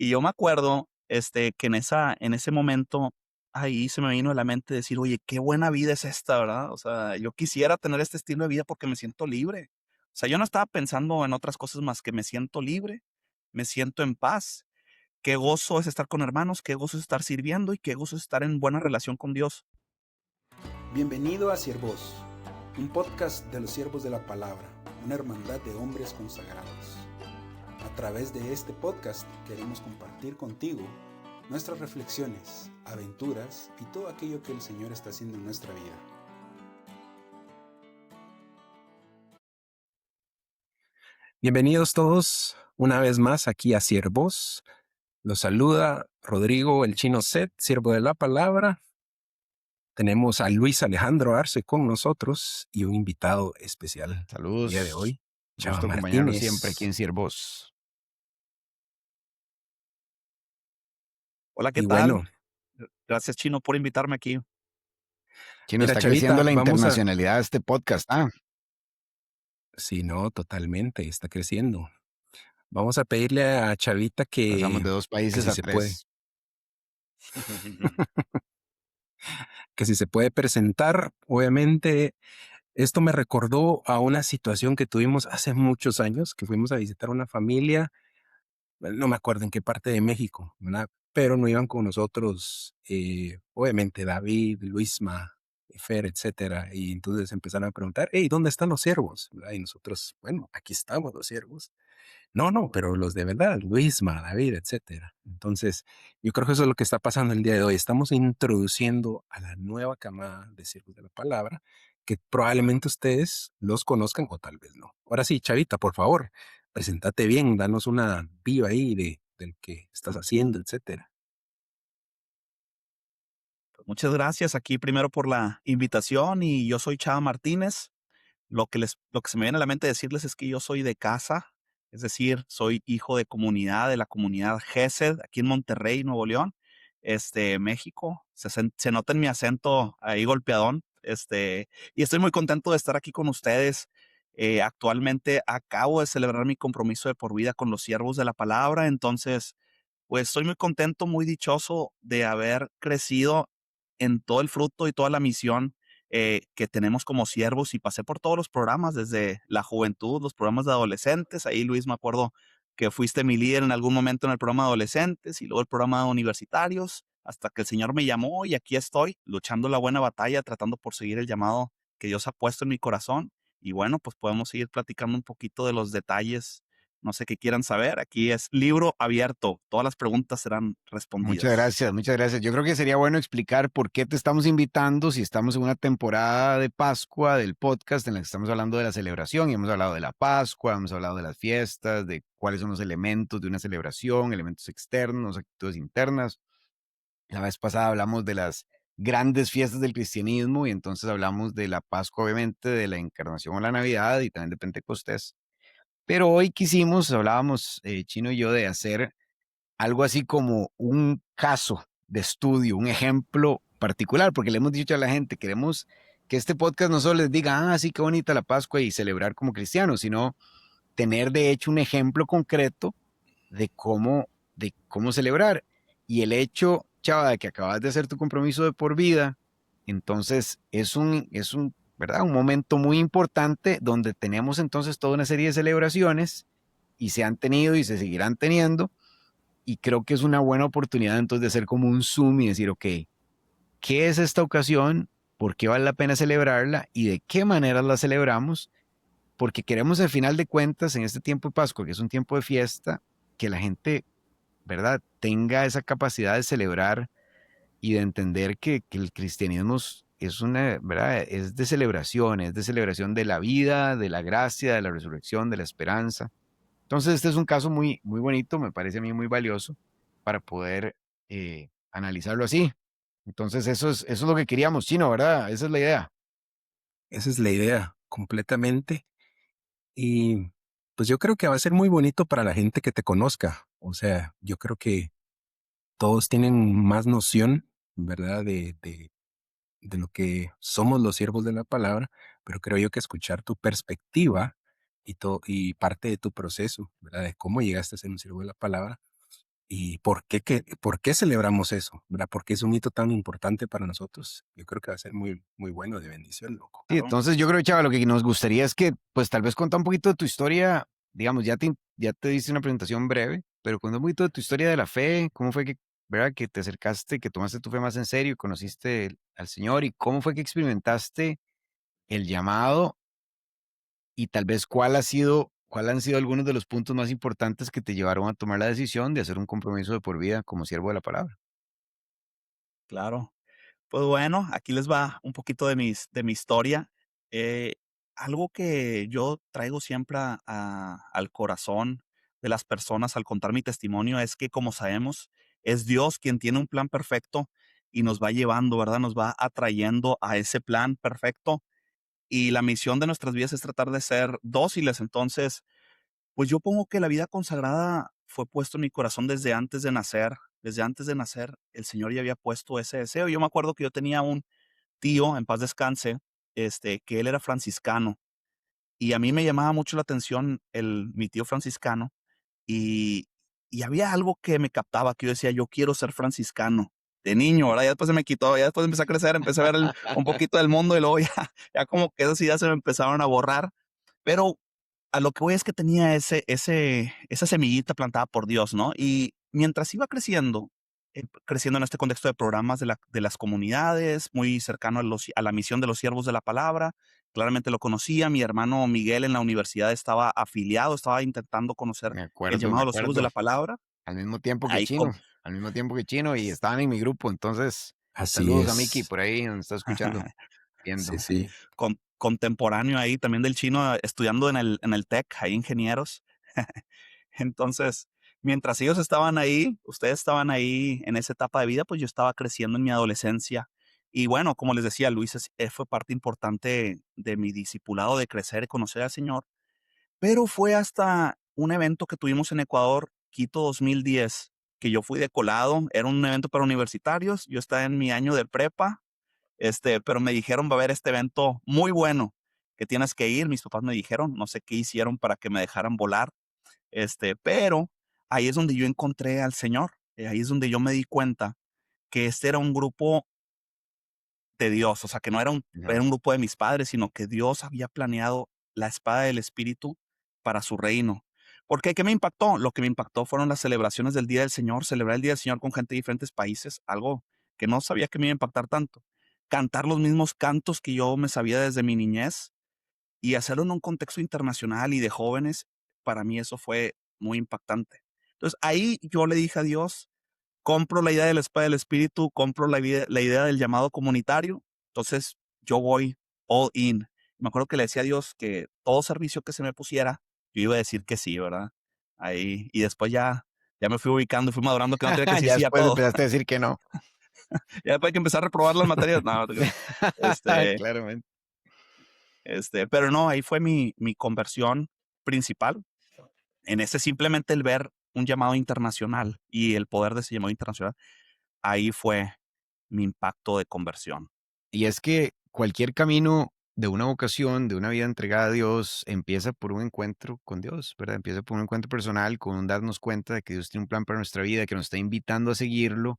Y yo me acuerdo, que en ese momento, ahí se me vino a la mente decir: "Oye, qué buena vida es esta", ¿verdad? O sea, yo quisiera tener este estilo de vida porque me siento libre. O sea, yo no estaba pensando en otras cosas más que me siento libre, me siento en paz. Qué gozo es estar con hermanos, qué gozo es estar sirviendo y qué gozo es estar en buena relación con Dios. Bienvenido a Siervos, un podcast de los siervos de la palabra, una hermandad de hombres consagrados. A través de este podcast queremos compartir contigo nuestras reflexiones, aventuras y todo aquello que el Señor está haciendo en nuestra vida. Bienvenidos todos una vez más aquí a Siervos. Los saluda Rodrigo el Chino Set, siervo de la palabra. Tenemos a Luis Alejandro Arce con nosotros y un invitado especial el día de Saludos, hoy, Chava gusto acompañarlos siempre aquí Martínez. en Siervos. Hola, ¿qué Y tal? bueno, Gracias, Chino, por invitarme aquí. Chino, mira, está creciendo Chavita, la internacionalidad de este podcast. sí, no, totalmente, está creciendo. Vamos a pedirle a Chavita Pasamos que, de 2 que países si a se puede, 3. que si se puede presentar. Obviamente, esto me recordó a una situación que tuvimos hace muchos años, que fuimos a visitar una familia. No me acuerdo en qué parte de México, ¿verdad? Pero no iban con nosotros, obviamente David, Luisma, Fer, etcétera. Y entonces empezaron a preguntar: hey, ¿dónde están los siervos? ¿Verdad? Y nosotros, bueno, aquí estamos los siervos. No, no, pero los de verdad, Luisma, David, etcétera. Entonces, yo creo que eso es lo que está pasando el día de hoy. Estamos introduciendo a la nueva camada de siervos de la palabra, que probablemente ustedes los conozcan o tal vez no. Ahora sí, Chavita, por favor, preséntate bien, danos una bio ahí del que estás haciendo, etcétera. Pues muchas gracias aquí primero por la invitación y yo soy Chava Martínez. Lo que se me viene a la mente decirles es que yo soy de casa, es decir, soy hijo de comunidad, de la comunidad Gesed, aquí en Monterrey, Nuevo León, México. Se nota en mi acento ahí golpeadón, y estoy muy contento de estar aquí con ustedes. Actualmente acabo de celebrar mi compromiso de por vida con los siervos de la palabra, entonces, pues estoy muy contento, muy dichoso de haber crecido en todo el fruto y toda la misión que tenemos como siervos y pasé por todos los programas, desde la juventud, los programas de adolescentes. Ahí, Luis, me acuerdo que fuiste mi líder en algún momento en el programa de adolescentes y luego el programa de universitarios, hasta que el Señor me llamó y aquí estoy, luchando la buena batalla, tratando por seguir el llamado que Dios ha puesto en mi corazón. Y bueno, pues podemos seguir platicando un poquito de los detalles. No sé qué quieran saber. Aquí es libro abierto. Todas las preguntas serán Muchas respondidas. gracias, muchas gracias. Yo creo que sería bueno explicar por qué te estamos invitando si estamos en una temporada de Pascua del podcast en la que estamos hablando de la celebración y hemos hablado de la Pascua, hemos hablado de las fiestas, de cuáles son los elementos de una celebración, elementos externos, actitudes internas. La vez pasada hablamos de las grandes fiestas del cristianismo y entonces hablamos de la Pascua, obviamente, de la Encarnación o la Navidad y también de Pentecostés. Pero hoy quisimos, hablábamos Chino y yo, de hacer algo así como un caso de estudio, un ejemplo particular, porque le hemos dicho a la gente, queremos que este podcast no solo les diga, sí, qué bonita la Pascua y celebrar como cristianos, sino tener de hecho un ejemplo concreto de cómo celebrar. Y el hecho, chava, de que acabas de hacer tu compromiso de por vida, entonces ¿verdad? Un momento muy importante donde tenemos entonces toda una serie de celebraciones y se han tenido y se seguirán teniendo. Y creo que es una buena oportunidad entonces de hacer como un zoom y decir, ok, ¿qué es esta ocasión? ¿Por qué vale la pena celebrarla? ¿Y de qué manera la celebramos? Porque queremos al final de cuentas, en este tiempo de Pascua, que es un tiempo de fiesta, que la gente, ¿verdad?, tenga esa capacidad de celebrar y de entender que el cristianismo es una, ¿verdad?, es de celebración de la vida, de la gracia, de la resurrección, de la esperanza. Entonces, este es un caso muy, muy bonito, me parece a mí muy valioso para poder analizarlo así. Entonces, eso es lo que queríamos, Chino, ¿verdad? Esa es la idea. Esa es la idea, completamente. Y pues yo creo que va a ser muy bonito para la gente que te conozca. O sea, yo creo que todos tienen más noción, ¿verdad? De lo que somos los siervos de la palabra, pero creo yo que escuchar tu perspectiva y parte de tu proceso, ¿verdad? De cómo llegaste a ser un siervo de la palabra, ¿Y por qué celebramos eso? ¿Verdad? ¿Por qué es un hito tan importante para nosotros? Yo creo que va a ser muy, muy bueno de bendición, loco. Sí, Claro. entonces yo creo, Chava, lo que nos gustaría es que, pues tal vez contar un poquito de tu historia, digamos, ya te hice una presentación breve, pero cuenta un poquito de tu historia de la fe, cómo fue que, ¿verdad? Que te acercaste, que tomaste tu fe más en serio, conociste al Señor y cómo fue que experimentaste el llamado y tal vez cuál han sido algunos de los puntos más importantes que te llevaron a tomar la decisión de hacer un compromiso de por vida como siervo de la palabra. Claro. Pues bueno, aquí les va un poquito de mi historia. Eh, Algo que yo traigo siempre al corazón de las personas al contar mi testimonio es que, como sabemos, es Dios quien tiene un plan perfecto y nos va llevando, ¿verdad? Nos va atrayendo a ese plan perfecto y la misión de nuestras vidas es tratar de ser dóciles. Entonces, pues yo pongo que la vida consagrada fue puesto en mi corazón desde antes de nacer. Desde antes de nacer, el Señor ya había puesto ese deseo. Yo me acuerdo que yo tenía un tío, en paz descanse, que él era franciscano y a mí me llamaba mucho la atención mi tío franciscano y, y había algo que me captaba, que yo decía, yo quiero ser franciscano de niño, ¿verdad? Ya después se me quitó, ya después empecé a crecer, empecé a ver un poquito del mundo y luego ya, ya como que esas ideas se me empezaron a borrar, pero a lo que voy es que tenía esa semillita plantada por Dios, ¿no? Y mientras iba creciendo, creciendo en este contexto de programas de las comunidades, muy cercano a la misión de los siervos de la palabra, claramente lo conocía. Mi hermano Miguel en la universidad estaba afiliado, estaba intentando conocer el Me llamado a los siervos de acuerdo. la palabra. Al mismo tiempo que Ahí Chino, al mismo tiempo que Chino, y estaban en mi grupo, entonces, Así saludos a Miki es. por ahí, nos está escuchando, Sí, viendo. sí. contemporáneo ahí también del chino, estudiando en el TEC, ahí ingenieros. Entonces, mientras ellos estaban ahí, ustedes estaban ahí en esa etapa de vida, pues yo estaba creciendo en mi adolescencia. Y bueno, como les decía, Luis fue parte importante de mi discipulado, de crecer y conocer al Señor. Pero fue hasta un evento que tuvimos en Ecuador, Quito 2010, que yo fui de colado. Era un evento para universitarios. Yo estaba en mi año de prepa, pero me dijeron, va a haber este evento muy bueno, que tienes que ir. Mis papás me dijeron, no sé qué hicieron para que me dejaran volar, pero ahí es donde yo encontré al Señor. Ahí es donde yo me di cuenta que este era un grupo de Dios, o sea, que no era Ajá. era un grupo de mis padres, sino que Dios había planeado la espada del Espíritu para su reino. ¿Por qué? ¿Qué me impactó? Lo que me impactó fueron las celebraciones del Día del Señor, celebrar el Día del Señor con gente de diferentes países, algo que no sabía que me iba a impactar tanto. Cantar los mismos cantos que yo me sabía desde mi niñez y hacerlo en un contexto internacional y de jóvenes, para mí eso fue muy impactante. Entonces, ahí yo le dije a Dios, compro la idea de la espada del espíritu, compro la idea del llamado comunitario, entonces yo voy all in. Me acuerdo que le decía a Dios que todo servicio que se me pusiera, yo iba a decir que sí, ¿verdad? Ahí, y después ya me fui ubicando, fui madurando que no tenía que decir Ya sí a después todo. empezaste a decir que no. Ya después hay que empezar a reprobar las materias, no, no te creas. Este, Claramente. pero no, ahí fue mi conversión principal. En ese simplemente el ver un llamado internacional y el poder de ese llamado internacional, ahí fue mi impacto de conversión. Y es que cualquier camino de una vocación, de una vida entregada a Dios, empieza por un encuentro con Dios, ¿verdad? Empieza por un encuentro personal, con un darnos cuenta de que Dios tiene un plan para nuestra vida, que nos está invitando a seguirlo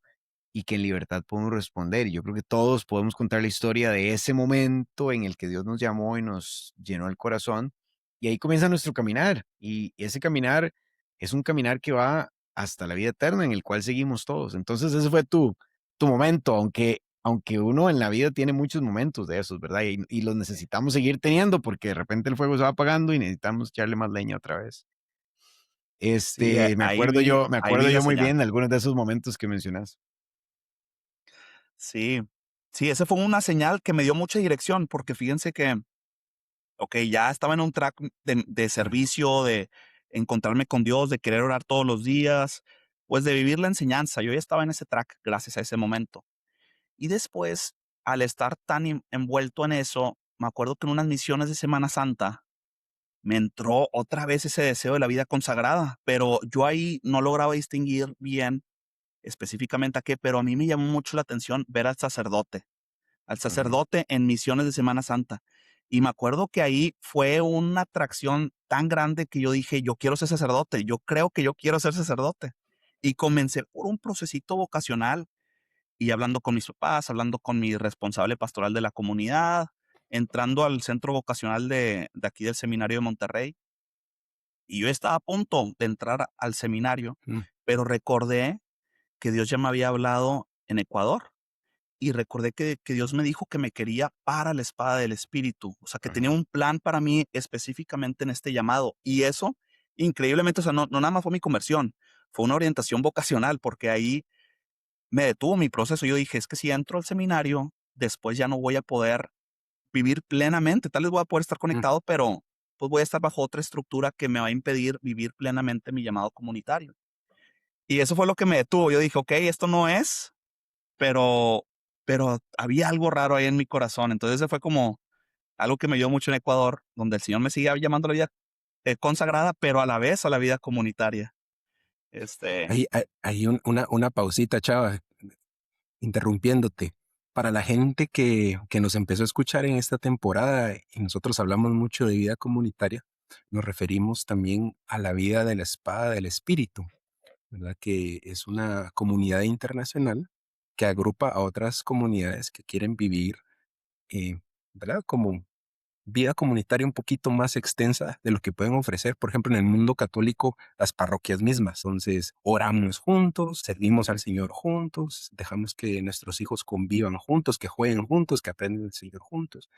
y que en libertad podemos responder. Y yo creo que todos podemos contar la historia de ese momento en el que Dios nos llamó y nos llenó el corazón. Y ahí comienza nuestro caminar. Y ese caminar es un caminar que va hasta la vida eterna en el cual seguimos todos. Entonces ese fue tu momento, aunque uno en la vida tiene muchos momentos de esos, ¿verdad? Y los necesitamos seguir teniendo porque de repente el fuego se va apagando y necesitamos echarle más leña otra vez. Sí, Me ahí acuerdo vi la yo muy señal. bien de algunos de esos momentos que mencionas. Sí, sí, esa fue una señal que me dio mucha dirección, porque fíjense que, ya estaba en un track de servicio, de encontrarme con Dios, de querer orar todos los días, pues de vivir la enseñanza. Yo ya estaba en ese track gracias a ese momento. Y después, al estar tan envuelto en eso, me acuerdo que en unas misiones de Semana Santa me entró otra vez ese deseo de la vida consagrada, pero yo ahí no lograba distinguir bien específicamente a qué, pero a mí me llamó mucho la atención ver al Ujú. sacerdote en misiones de Semana Santa. Y me acuerdo que ahí fue una atracción tan grande que yo dije, yo quiero ser sacerdote, yo creo que yo quiero ser sacerdote. Y comencé por un procesito vocacional y hablando con mis papás, hablando con mi responsable pastoral de la comunidad, entrando al centro vocacional de aquí del seminario de Monterrey. Y yo estaba a punto de entrar al seminario, Mm, pero recordé que Dios ya me había hablado en Ecuador y recordé que Dios me dijo que me quería para la espada del Espíritu, o sea, que tenía Ujú. un plan para mí específicamente en este llamado. Y eso, increíblemente, o sea, no nada más fue mi conversión, fue una orientación vocacional, porque ahí me detuvo mi proceso. Yo dije, es que si entro al seminario, después ya no voy a poder vivir plenamente. Tal vez voy a poder estar Mm. conectado, pero pues voy a estar bajo otra estructura que me va a impedir vivir plenamente mi llamado comunitario. Y eso fue lo que me detuvo. Yo dije, ok, esto no es, pero, pero había algo raro ahí en mi corazón. Entonces ese fue como algo que me dio mucho en Ecuador, donde el Señor me sigue llamando a la vida consagrada, pero a la vez a la vida comunitaria. Este, Hay una pausita, Chava, interrumpiéndote. Para la gente que nos empezó a escuchar en esta temporada, y nosotros hablamos mucho de vida comunitaria, nos referimos también a la vida de la espada del espíritu, ¿verdad? Que es una comunidad internacional que agrupa a otras comunidades que quieren vivir, eh, ¿verdad? Como vida comunitaria un poquito más extensa de lo que pueden ofrecer, por ejemplo, en el mundo católico, las parroquias mismas. Entonces, oramos juntos, servimos al Señor juntos, dejamos que nuestros hijos convivan juntos, que jueguen juntos, que aprendan el Señor juntos.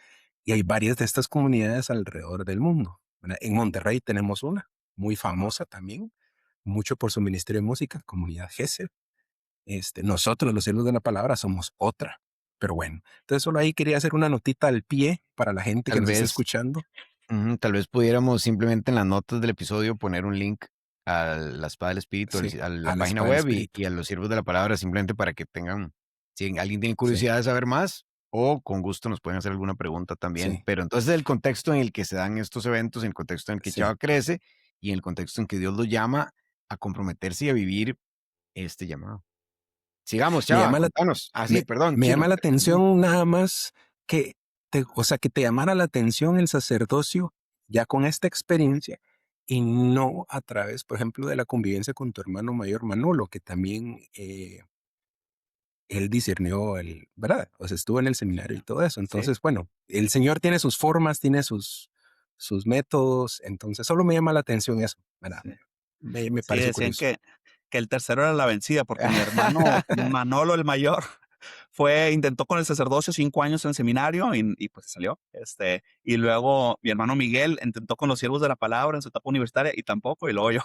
Y hay varias de estas comunidades alrededor del mundo, ¿verdad? En Monterrey tenemos una, muy famosa también, mucho por su ministerio de música, Comunidad GESEL. Nosotros, los Siervos de la Palabra, somos otra. Pero bueno, entonces solo ahí quería hacer una notita al pie para la gente que Tal nos está vez, escuchando. tal vez pudiéramos simplemente en las notas del episodio poner un link a la espada del espíritu, Sí, a la a la página espada del web espíritu. y a los siervos de la palabra, simplemente para que tengan, si alguien tiene Sí, curiosidad de saber más, o con gusto nos pueden hacer alguna pregunta también. sí, Pero entonces el contexto en el que se dan estos eventos, en el contexto en el que sí. Chava crece y en el contexto en que Dios lo llama a comprometerse y a vivir este llamado. Sigamos, Me Chava, llama la, contanos. Ah, sí, me, perdón, me llama sigue. la Ujú. atención nada más o sea, que te llamara la atención el sacerdocio ya con esta experiencia y no a través, por ejemplo, de la convivencia con tu hermano mayor Manolo, que también él discernió ¿verdad? O sea, estuvo en el seminario y todo eso. sí, Entonces, bueno, el Señor tiene sus formas, tiene sus métodos, entonces solo me llama la atención eso, ¿verdad? sí. Me Sí, pareció decían curioso. que el tercero era la vencida, porque mi hermano Manolo, el mayor, intentó con el sacerdocio 5 años en el seminario y pues salió. Y luego mi hermano Miguel intentó con los siervos de la palabra en su etapa universitaria y tampoco, y luego yo.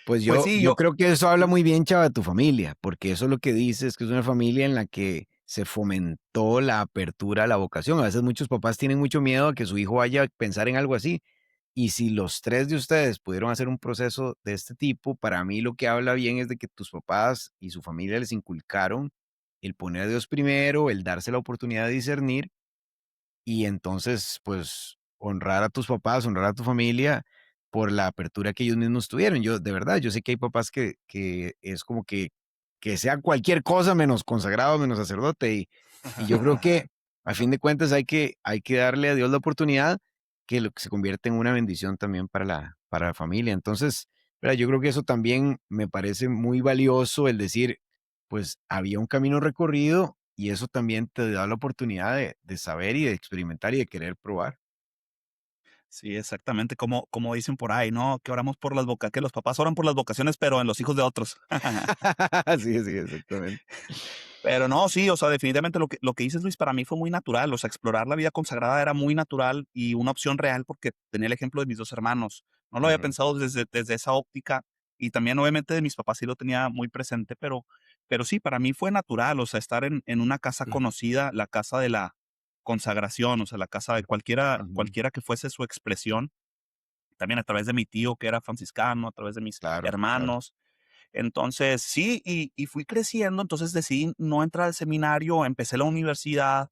Pues Pues yo, sí, yo yo. creo que eso habla muy bien, Chava, de tu familia, porque eso lo que dice es que es una familia en la que se fomentó la apertura a la vocación. A veces muchos papás tienen mucho miedo a que su hijo vaya a pensar en algo así. Y si los tres de ustedes pudieron hacer un proceso de este tipo, para mí lo que habla bien es de que tus papás y su familia les inculcaron el poner a Dios primero, el darse la oportunidad de discernir y entonces, pues, honrar a tus papás, honrar a tu familia por la apertura que ellos mismos tuvieron. Yo, de verdad, yo sé que hay papás que es como que sea cualquier cosa menos consagrado, menos sacerdote. Y yo creo que, a fin de cuentas, hay que darle a Dios la oportunidad que lo que se convierte en una bendición también para la familia. Entonces, ¿verdad? Yo creo que eso también me parece muy valioso el decir, pues había un camino recorrido y eso también te da la oportunidad de saber y de experimentar y de querer probar. Sí, exactamente, como dicen por ahí, ¿no? Que oramos por que los papás oran por las vocaciones, pero en los hijos de otros. Sí, sí, exactamente. Pero no, sí, o sea, definitivamente lo que dices, Luis, para mí fue muy natural. O sea, explorar la vida consagrada era muy natural y una opción real porque tenía el ejemplo de mis 2 hermanos. No lo había Ujú, pensado desde esa óptica y también obviamente de mis papás sí lo tenía muy presente, pero sí, para mí fue natural, o sea, estar en una casa Mm, conocida, la casa de la consagración, o sea, la casa de cualquiera ujú. cualquiera que fuese su expresión, también a través de mi tío que era franciscano, a través de mis Claro, claro. hermanos. Entonces, sí, y fui creciendo, entonces decidí no entrar al seminario, empecé la universidad,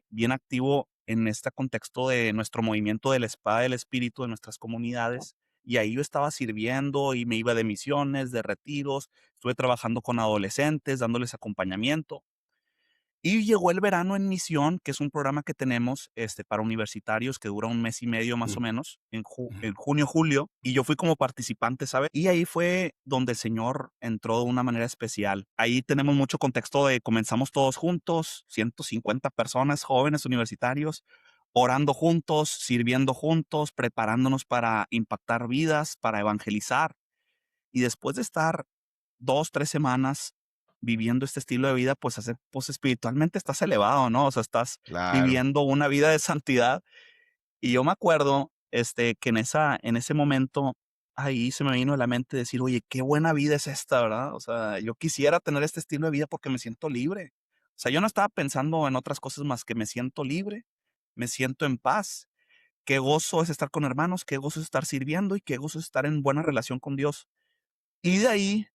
bien activo en este contexto de nuestro movimiento de la espada del espíritu de nuestras comunidades. Y ahí yo estaba sirviendo y me iba de misiones, de retiros, estuve trabajando con adolescentes, dándoles acompañamiento. Y llegó el verano en misión, que es un programa que tenemos para universitarios que dura un mes y medio más Mm, o menos, ujú. en junio, julio, y yo fui como participante, ¿sabes? Y ahí fue donde el Señor entró de una manera especial. Ahí tenemos mucho contexto de comenzamos todos juntos, 150 personas, jóvenes universitarios, orando juntos, sirviendo juntos, preparándonos para impactar vidas, para evangelizar. Y después de estar 2, 3 semanas viviendo este estilo de vida, pues espiritualmente estás elevado, ¿no? O sea, estás Claro. viviendo una vida de santidad. Y yo me acuerdo, que en ese momento, ahí se me vino a la mente decir: "Oye, qué buena vida es esta", ¿verdad? O sea, yo quisiera tener este estilo de vida porque me siento libre. O sea, yo no estaba pensando en otras cosas más que me siento libre, me siento en paz. Qué gozo es estar con hermanos, qué gozo es estar sirviendo y qué gozo es estar en buena relación con Dios. Y de ahí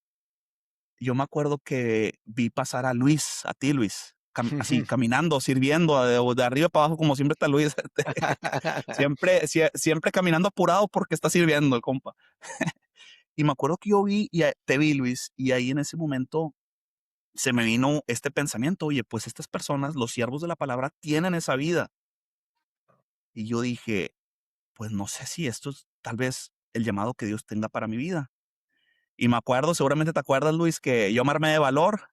yo me acuerdo que vi pasar a Luis, a ti, Luis, así caminando, sirviendo de arriba para abajo, como siempre está Luis, siempre caminando apurado porque está sirviendo el compa. Y me acuerdo que yo te vi, Luis, y ahí en ese momento se me vino este pensamiento: oye, pues estas personas, los siervos de la palabra, tienen esa vida. Y yo dije: pues no sé si esto es tal vez el llamado que Dios tenga para mi vida. Y me acuerdo, seguramente te acuerdas, Luis, que yo me armé de valor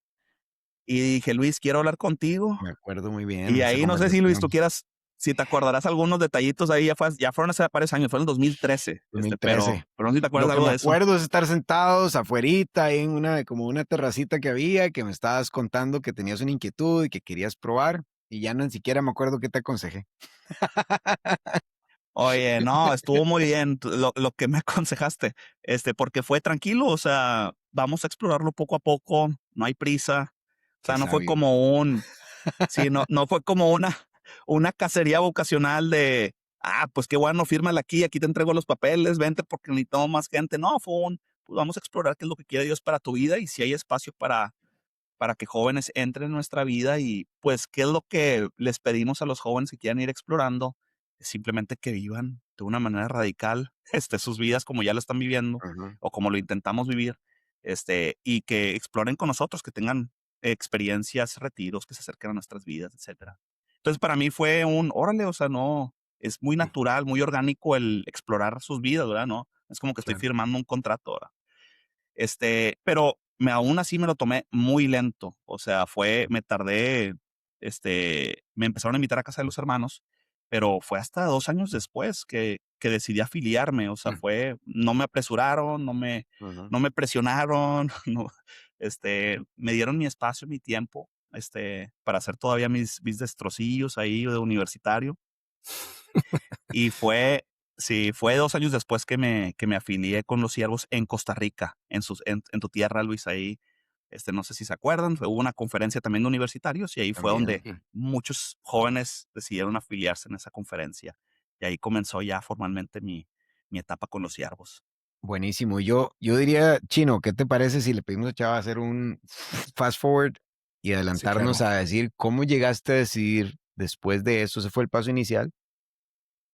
y dije: Luis, quiero hablar contigo. Me acuerdo muy bien Y esa ahí no sé si, Luis, tú conversación. quieras, si te acordarás algunos detallitos ahí, ya fueron hace varios años, fue en el 2013, 2013. pero no sé si te Lo acuerdas que algo me de eso. acuerdo es estar sentados afuerita ahí en como una terracita que había, que me estabas contando que tenías una inquietud y que querías probar, y ya ni siquiera me acuerdo qué te aconsejé. Oye, no, estuvo muy bien lo que me aconsejaste, porque fue tranquilo, o sea, vamos a explorarlo poco a poco, no hay prisa. O Qué sea, no fue sabio. como sí, no fue como una cacería vocacional de, pues qué bueno, fírmala aquí te entrego los papeles, vente porque necesitamos más gente. No, pues vamos a explorar qué es lo que quiere Dios para tu vida y si hay espacio para que jóvenes entren en nuestra vida y pues qué es lo que les pedimos a los jóvenes que quieran ir explorando, es simplemente que vivan de una manera radical, sus vidas como ya lo están viviendo Ujú, o como lo intentamos vivir, y que exploren con nosotros, que tengan experiencias, retiros, que se acerquen a nuestras vidas, etcétera. Entonces, para mí fue órale, o sea, no, es muy Mm, natural, muy orgánico el explorar sus vidas, ¿verdad? No, es como que estoy claro. firmando un contrato, ¿verdad? Pero aún así me lo tomé muy lento. O sea, me tardé, me empezaron a invitar a casa de los hermanos, pero fue hasta 2 años después que decidí afiliarme. O sea, Mm, no me apresuraron, ujú. no me presionaron, no, me dieron mi espacio, mi tiempo, para hacer todavía mis destrocillos ahí de universitario. Y sí, fue 2 años después que me afilié con los Siervos en Costa Rica, en tu tierra, Luis, ahí, no sé si se acuerdan, hubo una conferencia también de universitarios y ahí fue También. donde mm. muchos jóvenes decidieron afiliarse en esa conferencia. Y ahí comenzó ya formalmente mi etapa con los Siervos. Buenísimo. Yo diría, Chino, ¿qué te parece si le pedimos a Chava hacer un fast forward y Sí, adelantarnos claro. a decir cómo llegaste a decidir después de eso? Ese fue el paso inicial.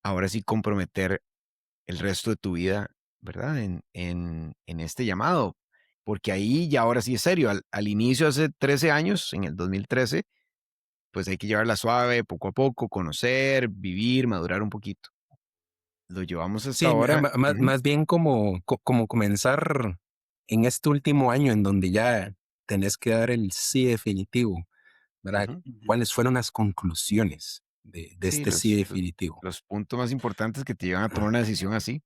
Ahora sí comprometer el resto de tu vida, ¿verdad? En este llamado. Porque ahí ya ahora sí es serio. Al inicio, hace 13 años, en el 2013, pues hay que llevarla suave, poco a poco, conocer, vivir, madurar un poquito. Lo llevamos hasta Sí, ahora. Ujú, más bien como comenzar en este último año en donde ya tenés que dar el sí definitivo, ¿verdad? ujú. Ujú. ¿Cuáles fueron las conclusiones de Sí, este sí definitivo? los puntos más importantes que te llevan a tomar una decisión así.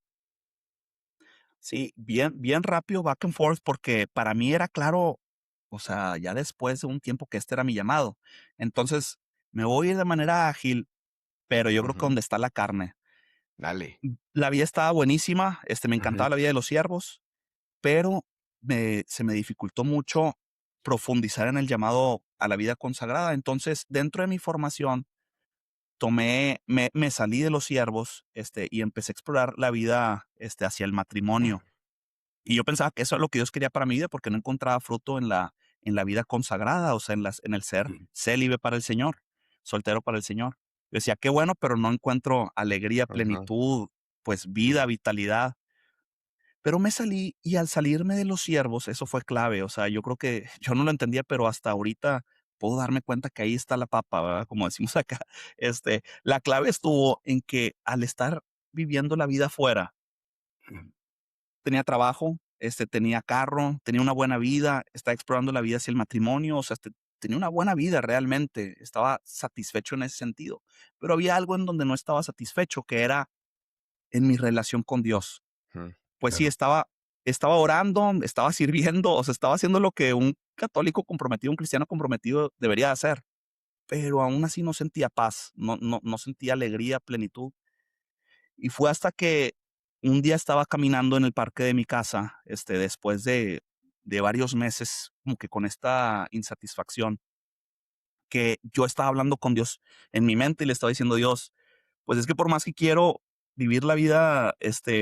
Sí, bien, bien rápido, back and forth, porque para mí era claro, o sea, ya después de un tiempo que este era mi llamado. Entonces, me voy a ir de manera ágil, pero yo creo que Ujú, donde está la carne. dale. La vida estaba buenísima, me Ujú, encantaba la vida de los siervos, pero se me dificultó mucho profundizar en el llamado a la vida consagrada. Entonces, dentro de mi formación, me salí de los siervos, y empecé a explorar la vida, hacia el matrimonio. Y yo pensaba que eso es lo que Dios quería para mi vida, porque no encontraba fruto en la vida consagrada, o sea, en el ser mm, célibe para el Señor, soltero para el Señor. Yo decía, qué bueno, pero no encuentro alegría, Ajá, plenitud, pues vida, mm, vitalidad. Pero me salí y al salirme de los siervos, eso fue clave. O sea, yo creo que yo no lo entendía, pero hasta ahorita puedo darme cuenta que ahí está la papa, ¿verdad? Como decimos acá. La clave estuvo en que al estar viviendo la vida afuera, tenía trabajo, tenía carro, tenía una buena vida, estaba explorando la vida hacia el matrimonio, o sea, tenía una buena vida realmente, estaba satisfecho en ese sentido, pero había algo en donde no estaba satisfecho, que era en mi relación con Dios. Ujú, Pues sí, claro. estaba orando, estaba sirviendo, o sea, estaba haciendo lo que un católico comprometido, un cristiano comprometido debería hacer, pero aún así no sentía paz, no sentía alegría, plenitud. Y fue hasta que un día estaba caminando en el parque de mi casa, después de varios meses, como que con esta insatisfacción, que yo estaba hablando con Dios en mi mente y le estaba diciendo: "Dios, pues es que por más que quiero vivir la vida,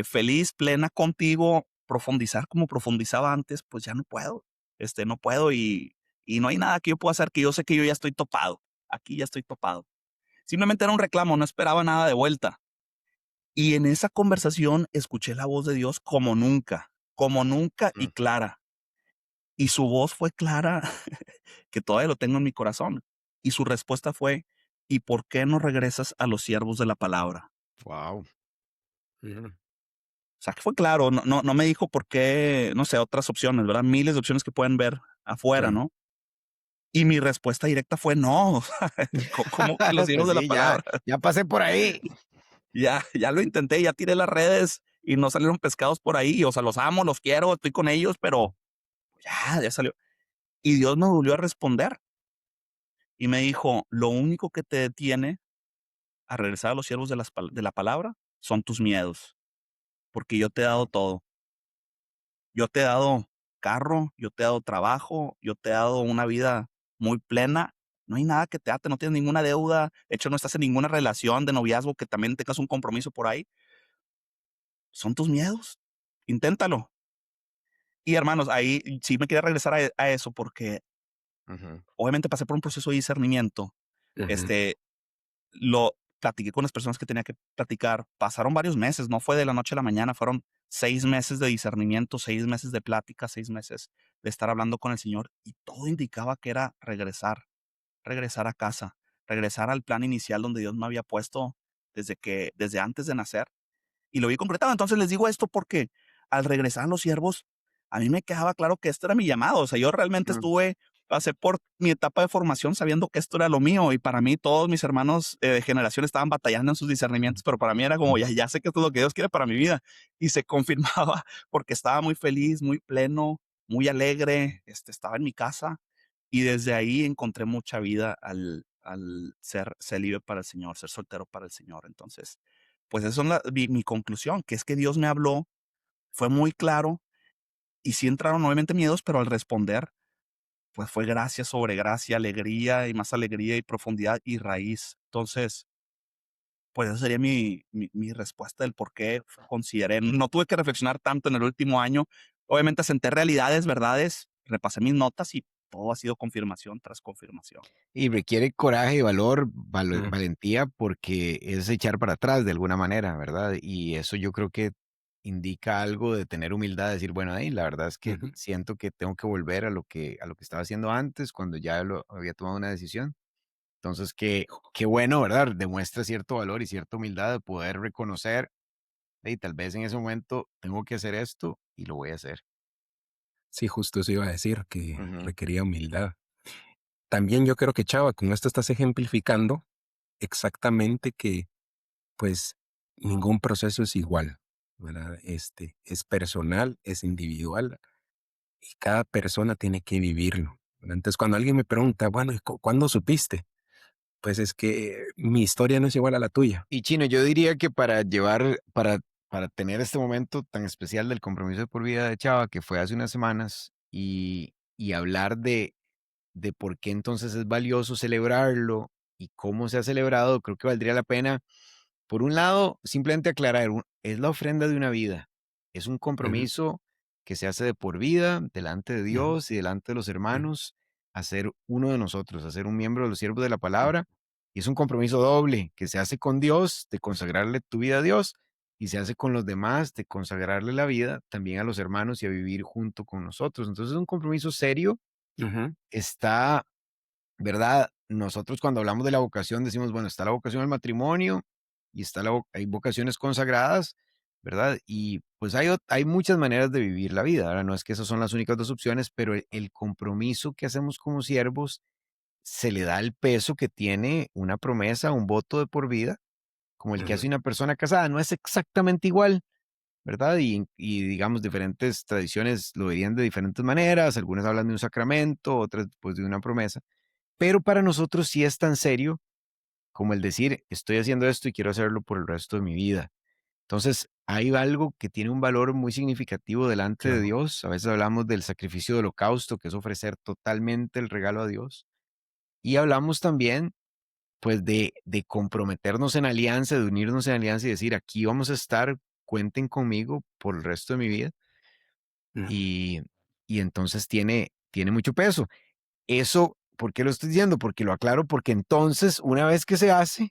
feliz, plena contigo, profundizar como profundizaba antes, pues ya no puedo, no puedo y no hay nada que yo pueda hacer, que yo sé que yo ya estoy topado, aquí ya estoy topado". Simplemente era un reclamo, no esperaba nada de vuelta. Y en esa conversación escuché la voz de Dios como nunca y Mm. clara. Y su voz fue clara, que todavía lo tengo en mi corazón. Y su respuesta fue: "¿Y por qué no regresas a los siervos de la palabra?". Wow. Ujú. O sea, que fue claro, no me dijo por qué, no sé, otras opciones, ¿verdad? Miles de opciones que pueden ver afuera, Claro. ¿no? Y mi respuesta directa fue: "No, ¿cómo que los siervos Pues de la sí, palabra?". ya pasé por ahí. Ya lo intenté, ya tiré las redes y no salieron pescados por ahí. O sea, los amo, los quiero, estoy con ellos, pero ya salió. Y Dios me volvió a responder y me dijo: "Lo único que te detiene a regresar a los siervos de la palabra son tus miedos, porque yo te he dado Wow. todo. Yo te he dado carro, yo te he dado trabajo, yo te he dado una vida muy plena. No hay nada que te ate, no tienes ninguna deuda. De hecho, no estás en ninguna relación de noviazgo que también tengas un compromiso por ahí. Son tus miedos. Inténtalo". Y hermanos, ahí sí me quería regresar a eso porque Ujú. obviamente pasé por un proceso de discernimiento. Ujú. Este, lo platiqué con las personas que tenía que platicar. Pasaron varios meses, no fue de la noche a la mañana, fueron 6 meses de discernimiento, 6 meses de plática, 6 meses de estar hablando con el Señor y todo indicaba que era regresar a casa, regresar al plan inicial donde Dios me había puesto desde antes de nacer y lo vi concretado. Entonces les digo esto porque al regresar a los siervos, a mí me quedaba claro que esto era mi llamado. O sea, yo realmente Mm. pasé por mi etapa de formación sabiendo que esto era lo mío y para mí todos mis hermanos de generación estaban batallando en sus discernimientos, pero para mí era como, ya sé que esto es lo que Dios quiere para mi vida. Y se confirmaba porque estaba muy feliz, muy pleno, muy alegre, estaba en mi casa y desde ahí encontré mucha vida al ser célibe para el Señor, ser soltero para el Señor. Entonces, pues esa es mi conclusión, que es que Dios me habló, fue muy claro y sí entraron obviamente miedos, pero al responder, pues fue gracia sobre gracia, alegría y más alegría y profundidad y raíz. Entonces, pues esa sería mi respuesta del por qué consideré. No tuve que reflexionar tanto en el último año. Obviamente senté realidades, verdades, repasé mis notas y todo ha sido confirmación tras confirmación. Y requiere coraje y valor, Mm. valentía, porque es echar para atrás de alguna manera, ¿verdad? Y eso yo creo que indica algo de tener humildad, de decir, bueno, ahí la verdad es que Ujú. siento que tengo que volver a lo que estaba haciendo antes, cuando ya lo había tomado una decisión. Entonces, qué bueno, ¿verdad? Demuestra cierto valor y cierta humildad de poder reconocer, y tal vez en ese momento tengo que hacer esto y lo voy a hacer. Sí, justo eso iba a decir, que Ujú, requería humildad. También yo creo que, Chava, con esto estás ejemplificando exactamente que, pues, ningún proceso es igual, ¿verdad? Es personal, es individual y cada persona tiene que vivirlo, ¿verdad? Entonces, cuando alguien me pregunta, bueno, ¿y cuándo supiste? Pues es que mi historia no es igual a la tuya. y Chino, yo diría que para tener este momento tan especial del compromiso de por vida de Chava, que fue hace unas semanas, y hablar de por qué entonces es valioso celebrarlo y cómo se ha celebrado, creo que valdría la pena, por un lado, simplemente aclarar, es la ofrenda de una vida, es un Ujú, compromiso que se hace de por vida delante de ujú, Dios y delante de los ujú, hermanos, a ser uno de nosotros, a ser un miembro de los siervos de la ujú, palabra. Y es un compromiso doble que se hace con Dios, de consagrarle tu vida a Dios, y se hace con los demás, de consagrarle la vida también a los hermanos y a vivir junto con nosotros. Entonces es un compromiso serio, ujú. está ¿verdad? Nosotros cuando hablamos de la vocación decimos, bueno, está la vocación al matrimonio y hay vocaciones consagradas, ¿verdad? Y pues hay muchas maneras de vivir la vida. Ahora no es que esas son las únicas dos opciones, pero el compromiso que hacemos como siervos se le da el peso que tiene una promesa, un voto de por vida, como el que Ujú. hace una persona casada. No es exactamente igual, ¿verdad? Y digamos, diferentes tradiciones lo verían de diferentes maneras. Algunas hablan de un sacramento, otras pues de una promesa. Pero para nosotros sí es tan serio como el decir, estoy haciendo esto y quiero hacerlo por el resto de mi vida. Entonces, hay algo que tiene un valor muy significativo delante de Claro, Dios. A veces hablamos del sacrificio de holocausto, que es ofrecer totalmente el regalo a Dios. Y hablamos también, pues, de comprometernos en alianza, de unirnos en alianza y decir, aquí vamos a estar, cuenten conmigo por el resto de mi vida. mm, Y, y entonces tiene mucho peso. Eso, ¿por qué lo estoy diciendo? Porque lo aclaro, porque entonces, una vez que se hace,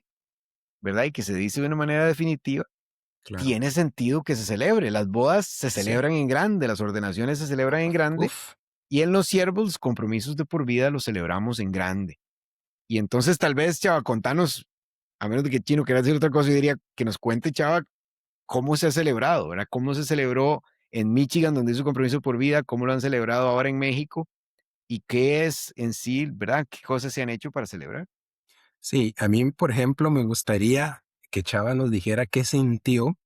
¿verdad? Y que se dice de una manera definitiva, claro. tiene sentido que se celebre. Las bodas se Sí. celebran en grande, las ordenaciones se celebran en grande, Uf, y en los siervos, los compromisos de por vida los celebramos en grande. Y entonces, tal vez, Chava, contanos, a menos de que Chino quiera decir otra cosa, yo diría que nos cuente, Chava, cómo se ha celebrado, ¿verdad? Cómo se celebró en Michigan, donde hizo compromiso por vida, cómo lo han celebrado ahora en México, y qué es en sí, ¿verdad? ¿Qué cosas se han hecho para celebrar? sí, a mí, por ejemplo, me gustaría que Chava nos dijera qué sintió.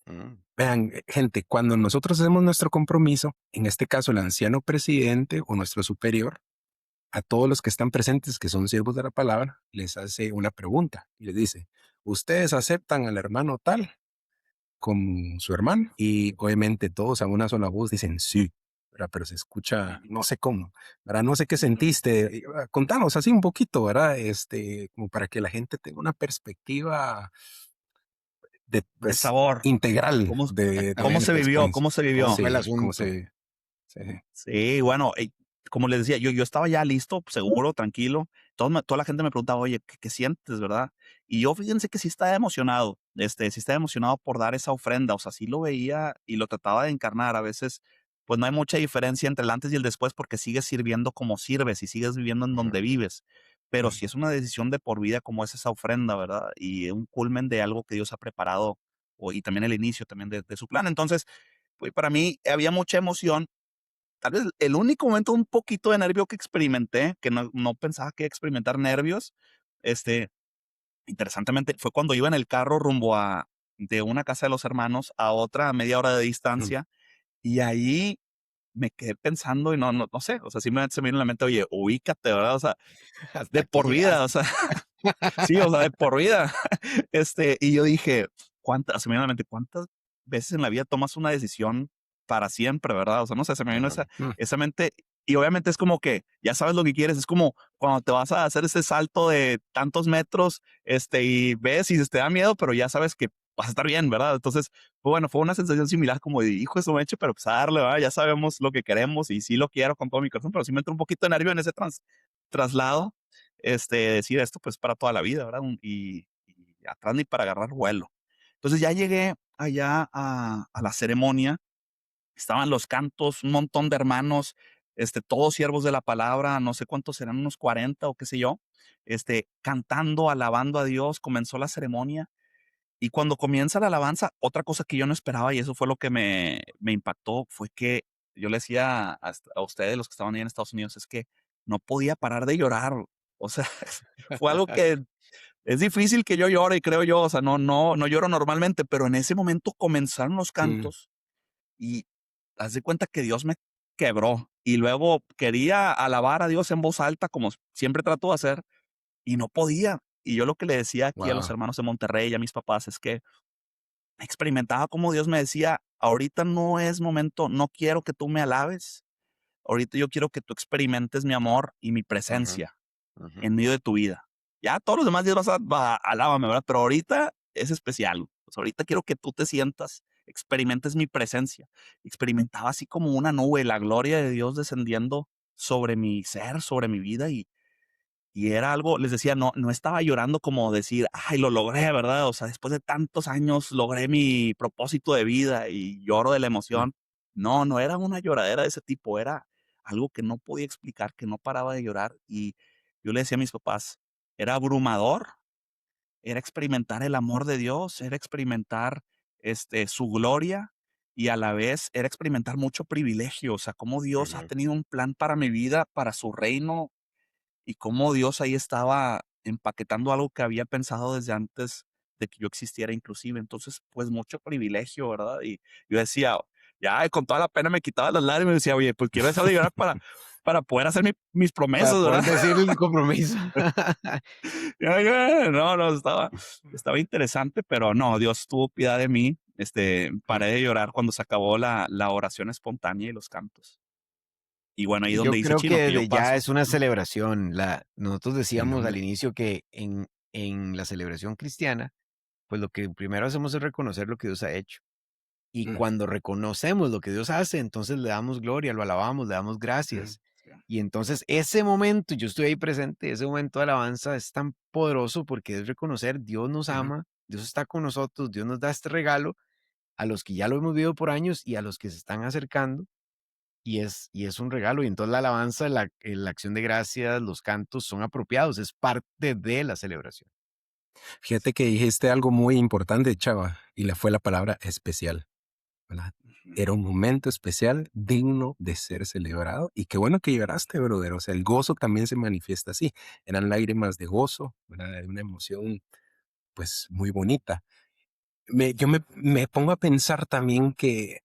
Mm, Vean, gente, cuando nosotros hacemos nuestro compromiso, en este caso el anciano presidente o nuestro superior, a todos los que están presentes, que son siervos de la palabra, les hace una pregunta y les dice, ¿ustedes aceptan al hermano tal como su hermano? Y obviamente todos a una sola voz dicen sí, ¿verdad? Pero se escucha, no sé cómo, ¿verdad? No sé qué sentiste. Contanos así un poquito, ¿verdad? Como para que la gente tenga una perspectiva de, De pues, sabor. integral ¿Cómo, de cómo esta se vivió? experiencia. ¿Cómo se ¿Cómo vivió? fue el Sí, cómo asunto? sí, Sí, bueno, como les decía, yo estaba ya listo, seguro, tranquilo. Toda la gente me preguntaba, oye, ¿qué sientes, verdad? Y yo, fíjense que sí estaba emocionado, sí estaba emocionado por dar esa ofrenda, o sea, sí lo veía y lo trataba de encarnar. A veces, pues no hay mucha diferencia entre el antes y el después porque sigues sirviendo como sirves y sigues viviendo en Ujú, donde vives. Pero mm, sí es una decisión de por vida como es esa ofrenda, ¿verdad? Y un culmen de algo que Dios ha preparado y también el inicio también de su plan. Entonces, pues para mí había mucha emoción. Tal vez el único momento un poquito de nervio que experimenté, que no pensaba que iba a experimentar nervios, este, interesantemente, fue cuando iba en el carro rumbo de una casa de los hermanos a otra a media hora de mm. distancia, y ahí me quedé pensando y no sé, o sea, simplemente se me vino a la mente, oye, ubícate, ¿verdad? O sea, hasta de aquí por vida, o llegaste. sea, sí, o sea, de por vida. Y yo dije, se me vino a la mente, ¿cuántas veces en la vida tomas una decisión para siempre, verdad? O sea, no sé, se me vino Ajá, esa mente. Y obviamente es como que ya sabes lo que quieres. Es como cuando te vas a hacer ese salto de tantos metros, y ves y te da miedo, pero ya sabes que vas a estar bien, ¿verdad? Entonces, pues bueno, fue una sensación similar como de, hijo, eso me eche, pero pues a darle, ¿verdad? Ya sabemos lo que queremos y sí lo quiero con todo mi corazón, pero sí me entró un poquito de nervio en ese traslado, decir esto pues para toda la vida, ¿verdad? Y atrás ni para agarrar vuelo. Entonces ya llegué allá a la ceremonia, estaban los cantos, un montón de hermanos, todos siervos de la palabra, no sé cuántos serán, unos 40 o qué sé yo, cantando, alabando a Dios, comenzó la ceremonia. Y cuando comienza la alabanza, otra cosa que yo no esperaba, y eso fue lo que me impactó, fue que yo le decía a ustedes, los que estaban ahí en Estados Unidos, es que no podía parar de llorar. O sea, fue algo que es difícil que yo llore, creo yo. O sea, no lloro normalmente, pero en ese momento comenzaron los Mm, cantos y haz de cuenta que Dios me quebró. Y luego quería alabar a Dios en voz alta, como siempre trato de hacer, y no podía. Y yo lo que le decía aquí a los wow. hermanos de Monterrey y a mis papás es que experimentaba como Dios me decía, ahorita no es momento, no quiero que tú me alabes, ahorita yo quiero que tú experimentes mi amor y mi ujú, presencia ujú, en medio de tu vida. Ya todos los demás días alábame, ¿verdad? Pero ahorita es especial. Pues ahorita quiero que tú te sientas, experimentes mi presencia. Experimentaba así como una nube, la gloria de Dios descendiendo sobre mi ser, sobre mi vida y era algo, les decía, no estaba llorando como decir, ay, lo logré, ¿verdad? O sea, después de tantos años logré mi propósito de vida y lloro de la Mm, emoción. No era una lloradera de ese tipo, era algo que no podía explicar, que no paraba de llorar. Y yo le decía a mis papás, era abrumador, era experimentar el amor de Dios, era experimentar, su gloria y a la vez era experimentar mucho privilegio, o sea, cómo Dios ha Ujú. tenido un plan para mi vida, para su reino y cómo Dios ahí estaba empaquetando algo que había pensado desde antes de que yo existiera inclusive. Entonces, pues mucho privilegio, ¿verdad? Y yo decía, ya, y con toda la pena me quitaba las lágrimas y decía, oye, pues quiero dejar de llorar para poder hacer mis Para promesas, poder ¿verdad? decir el compromiso. No, no, estaba interesante, pero no, Dios tuvo piedad de mí. Mm. Paré de llorar cuando se acabó la oración espontánea y los cantos. Y bueno, ahí Y yo donde dice creo Chino que yo ya paso. es una Ujú, celebración. Nosotros Sí, decíamos al hombre. inicio que en la celebración cristiana, pues lo que primero hacemos es reconocer lo que Dios ha hecho. Y Mm, cuando reconocemos lo que Dios hace, entonces le damos gloria, lo alabamos, le damos mm, gracias. sí, Y entonces ese momento, yo estoy ahí presente, ese momento de alabanza es tan poderoso porque es reconocer, Dios nos ujú. ama, Dios está con nosotros, Dios nos da este regalo a los que ya lo hemos vivido por años y a los que se están acercando. Y es un regalo. Y entonces la alabanza, la acción de gracias, los cantos son apropiados, es parte de la celebración. Fíjate que dijiste algo muy importante, Chava, y fue la palabra especial, ¿verdad? ujú. Era un momento especial, digno de ser celebrado. Y qué bueno que lloraste, brother. O sea, el gozo también se manifiesta así. Eran lágrimas de gozo, ¿verdad? De una emoción, pues, muy bonita. Yo me pongo a pensar también que,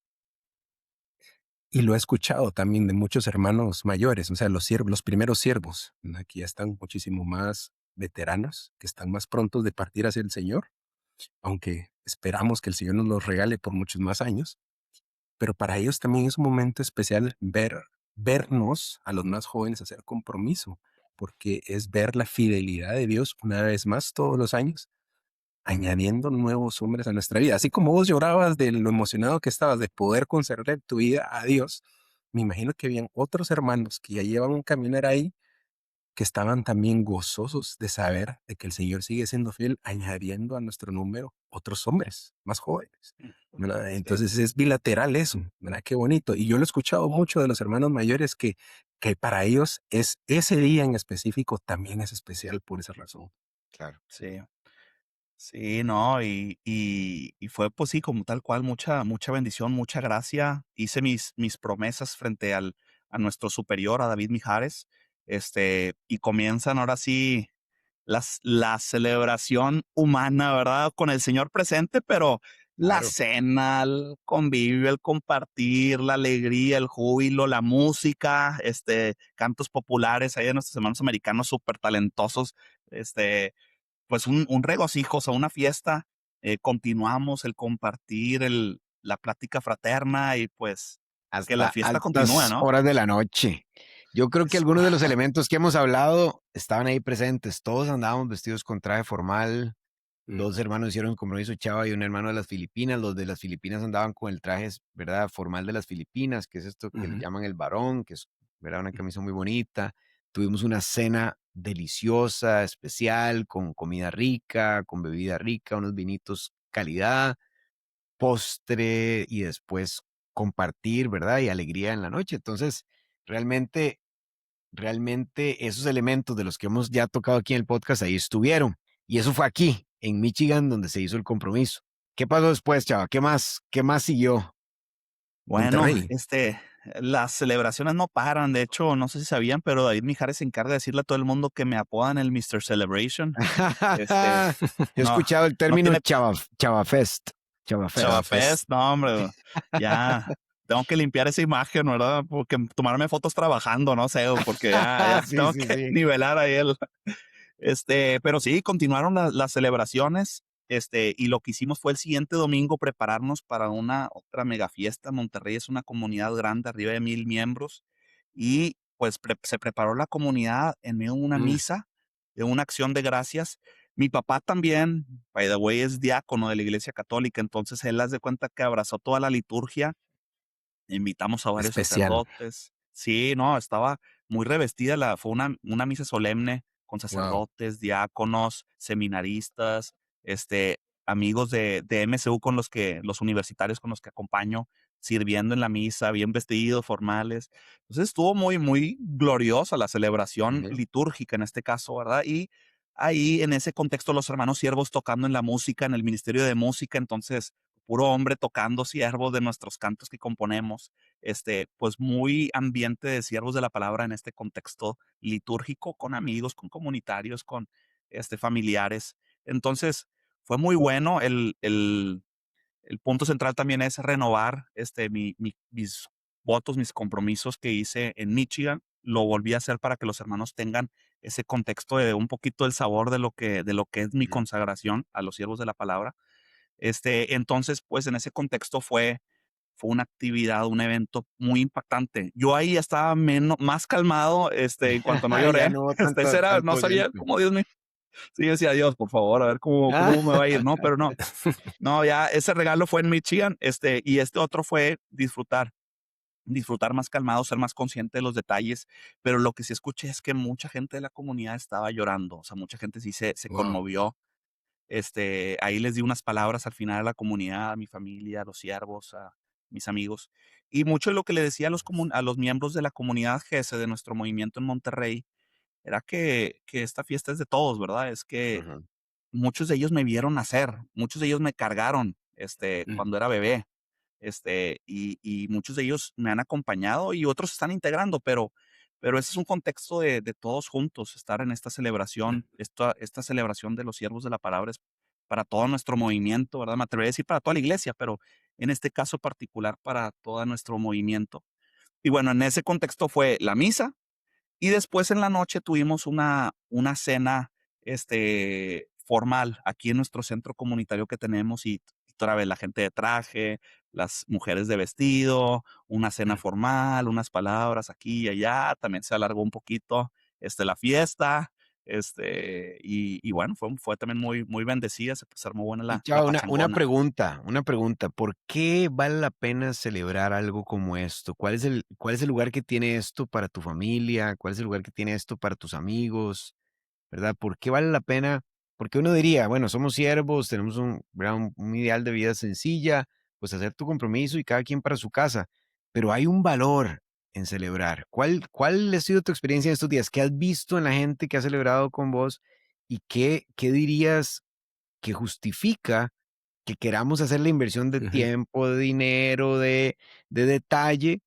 y lo he escuchado también de muchos hermanos mayores, o sea, los primeros siervos, ¿verdad? Que ya están muchísimo más veteranos, que están más prontos de partir hacia el Señor, aunque esperamos que el Señor nos los regale por muchos más años. Pero para ellos también es un momento especial vernos a los más jóvenes hacer compromiso, porque es ver la fidelidad de Dios una vez más todos los años, añadiendo nuevos hombres a nuestra vida. Así como vos llorabas de lo emocionado que estabas de poder consagrarle tu vida a Dios, me imagino que habían otros hermanos que ya llevan un caminar ahí, que estaban también gozosos de saber de que el Señor sigue siendo fiel, añadiendo a nuestro número otros hombres más jóvenes, ¿verdad? Sí. Entonces es bilateral eso, ¿verdad? Qué bonito. Y yo lo he escuchado mucho de los hermanos mayores que para ellos es ese día en específico también es especial por esa razón. Claro. Sí, sí, no, y fue, pues sí, como tal cual, mucha bendición, mucha gracia. Hice mis promesas frente a nuestro superior, a David Mijares, y comienzan ahora sí la celebración humana, ¿verdad? Con el Señor presente, pero la Claro. cena, el convivio, el compartir, la alegría, el júbilo, la música, cantos populares ahí de nuestros hermanos americanos súper talentosos, pues un regocijo, o sea, una fiesta. Continuamos el compartir, la plática fraterna y pues que la Hasta fiesta continúe, altas ¿no? horas de la noche. Yo creo que Es- algunos de los elementos que hemos hablado estaban ahí presentes. Todos andábamos vestidos con traje formal. Mm, 2 hermanos hicieron el compromiso, Chava y un hermano de las Filipinas. Los de las Filipinas andaban con el traje, ¿verdad? Formal de las Filipinas, que es esto que le ujú. llaman el varón, que es, ¿verdad? Una camisa muy bonita. Tuvimos una cena deliciosa, especial, con comida rica, con bebida rica, unos vinitos calidad, postre y después compartir, ¿verdad? Y alegría en la noche. Entonces, realmente esos elementos de los que hemos ya tocado aquí en el podcast ahí estuvieron. Y eso fue aquí, en Michigan, donde se hizo el compromiso. ¿Qué pasó después, chava? ¿Qué más siguió? Bueno, Monterrey. las celebraciones no paran. De hecho, no sé si sabían, pero David Mijares se encarga de decirle a todo el mundo que me apodan el Mr. Celebration. Este, He no, escuchado el no término tiene Chavafest. Chava Chavafest. Fest. Chavapest, no, hombre, ya tengo que limpiar esa imagen, ¿verdad? Porque tomarme fotos trabajando, no sé, porque ya Sí, tengo sí, que sí. nivelar ahí pero sí, continuaron las celebraciones, y lo que hicimos fue el siguiente domingo prepararnos para una otra mega fiesta. Monterrey es una comunidad grande, arriba de 1000 miembros, y pues se preparó la comunidad en medio de una Mm, misa, de una acción de gracias. Mi papá también, by the way, es diácono de la Iglesia Católica, entonces él haz de cuenta que abrazó toda la liturgia. Invitamos a varios especial. sacerdotes. Sí, no, estaba muy revestida, fue una misa solemne con Wow. sacerdotes, diáconos, seminaristas, amigos de MSU con los universitarios con los que acompaño. sirviendo en la misa, bien vestidos, formales. Entonces estuvo muy, muy gloriosa la celebración Ujú. litúrgica en este caso, ¿verdad? Y ahí en ese contexto los hermanos siervos tocando en la música, en el ministerio de música, entonces puro hombre tocando siervos de nuestros cantos que componemos, pues muy ambiente de siervos de la palabra en este contexto litúrgico, con amigos, con comunitarios, con familiares. Entonces, fue muy bueno. El punto central también es renovar mis votos, mis compromisos que hice en Michigan. Lo volví a hacer para que los hermanos tengan ese contexto de un poquito el sabor de lo que es mi Ujú. consagración a los siervos de la palabra. Entonces, pues en ese contexto fue una actividad, un evento muy impactante. Yo ahí estaba más calmado, en cuanto no Ya lloré. no hubo tanto, No tanto sabía evento. cómo Dios me. Sí, yo decía, Dios, por favor, a ver Ah, cómo me va a ir, ¿no? Pero no, no, ya ese regalo fue en Michigan, y este otro fue disfrutar más calmado, ser más consciente de los detalles, pero lo que sí escuché es que mucha gente de la comunidad estaba llorando, o sea, mucha gente sí se Wow. conmovió. Ahí les di unas palabras al final a la comunidad, a mi familia, a los siervos, a mis amigos. Y mucho de lo que le decía a los miembros de la comunidad GESE de nuestro movimiento en Monterrey era que esta fiesta es de todos, ¿verdad? Es que ujú. muchos de ellos me vieron nacer, muchos de ellos me cargaron, Mm. cuando era bebé, y muchos de ellos me han acompañado y otros se están integrando, pero ese es un contexto de todos juntos, estar en esta celebración, esta celebración de los siervos de la palabra es para todo nuestro movimiento, ¿verdad? Me atrevería a decir para toda la iglesia, pero en este caso particular para todo nuestro movimiento. Y bueno, en ese contexto fue la misa, y después en la noche tuvimos una cena, formal aquí en nuestro centro comunitario que tenemos, y otra vez la gente de traje, las mujeres de vestido, una cena Mm. formal, unas palabras aquí y allá, también se alargó un poquito, la fiesta, y bueno, fue también muy muy bendecida, se armó buena Y la chava, pachangona. una pregunta, ¿por qué vale la pena celebrar algo como esto? Cuál es el lugar que tiene esto para tu familia? ¿Cuál es el lugar que tiene esto para tus amigos? ¿Verdad? ¿Por qué vale la pena? Porque uno diría, bueno, somos siervos, tenemos ¿verdad? Un ideal de vida sencilla, pues hacer tu compromiso y cada quien para su casa, pero hay un valor en celebrar. ¿Cuál ha sido tu experiencia en estos días? ¿Qué has visto en la gente que ha celebrado con vos y qué dirías que justifica que queramos hacer la inversión de Ujú. tiempo, de dinero, de detalle